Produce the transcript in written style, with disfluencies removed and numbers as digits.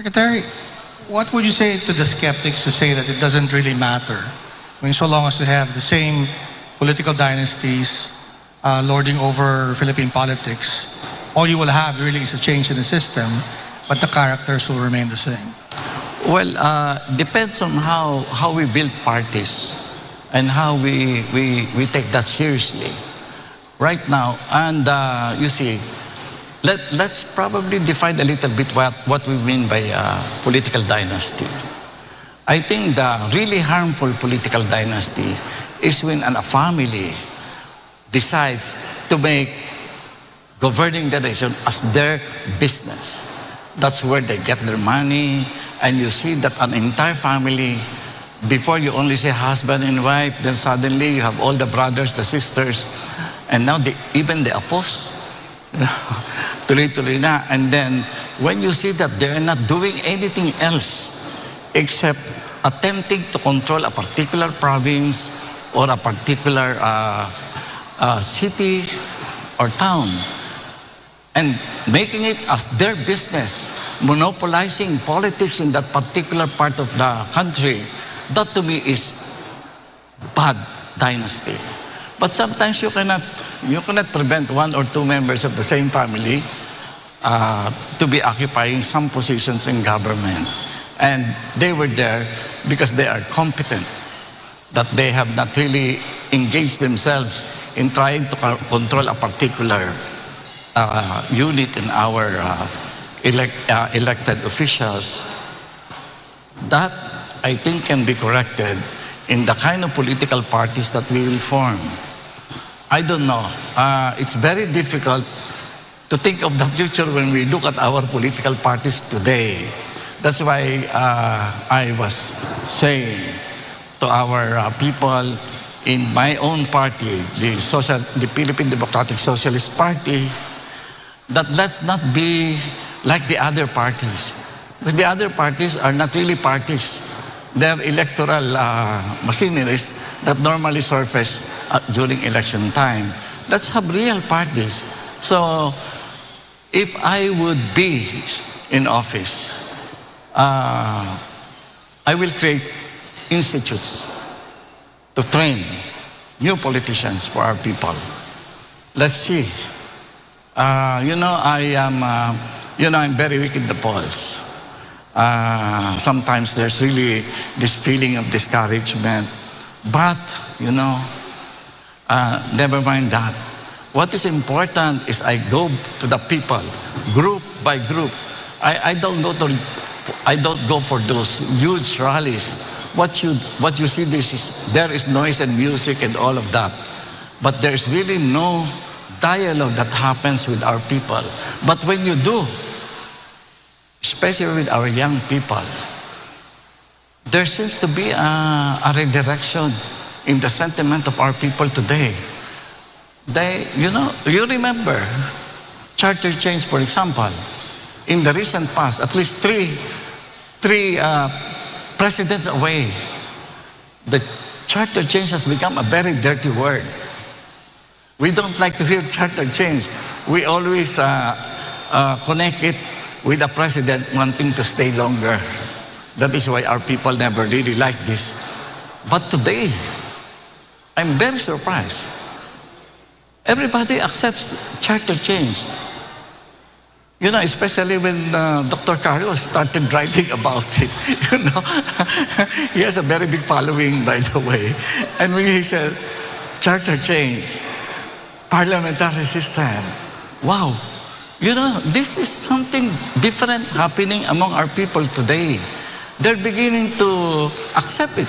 Secretary, what would you say to the skeptics who say that it doesn't really matter? I mean, so long as we have the same political dynasties lording over Philippine politics, all you will have really is a change in the system, but the characters will remain the same. Well, depends on how we build parties and how we take that seriously. Right now, and you see, let's probably define a little bit what we mean by political dynasty. I think the really harmful political dynasty is when a family decides to make governing the nation as their business. That's where they get their money, and you see that an entire family, before you only say husband and wife, then suddenly you have all the brothers, the sisters, and now even the apostles. Tuloy-tuloy na. And then when you see that they're not doing anything else except attempting to control a particular province or a particular city or town, and making it as their business, monopolizing politics in that particular part of the country, that to me is bad dynasty. But sometimes you cannot prevent one or two members of the same family to be occupying some positions in government. And they were there because they are competent, that they have not really engaged themselves in trying to control a particular unit in our elected officials. That, I think, can be corrected in the kind of political parties that we will form. I don't know. It's very difficult to think of the future when we look at our political parties today. That's why I was saying to our people in my own party, the Philippine Democratic Socialist Party, that let's not be like the other parties. Because the other parties are not really parties. They're electoral machineries that normally surface during election time. Let's have real parties. So if I would be in office, I will create institutes to train new politicians for our people. Let's see. I'm very weak in the polls. Sometimes there's really this feeling of discouragement. But, never mind that. What is important is I go to the people, group by group. I don't go for those huge rallies. What you see, there is noise and music and all of that. But there's really no dialogue that happens with our people. But when you do, especially with our young people, there seems to be a redirection in the sentiment of our people today. You remember charter change, for example. In the recent past, at least three presidents away, the charter change has become a very dirty word. We don't like to hear charter change. We always connect it with the president wanting to stay longer. That is why our people never really like this. But today, I'm very surprised. Everybody accepts charter change. Especially when Dr. Carlos started writing about it. He has a very big following, by the way. And when he said, charter change, parliamentary system, wow. This is something different happening among our people today. They're beginning to accept it.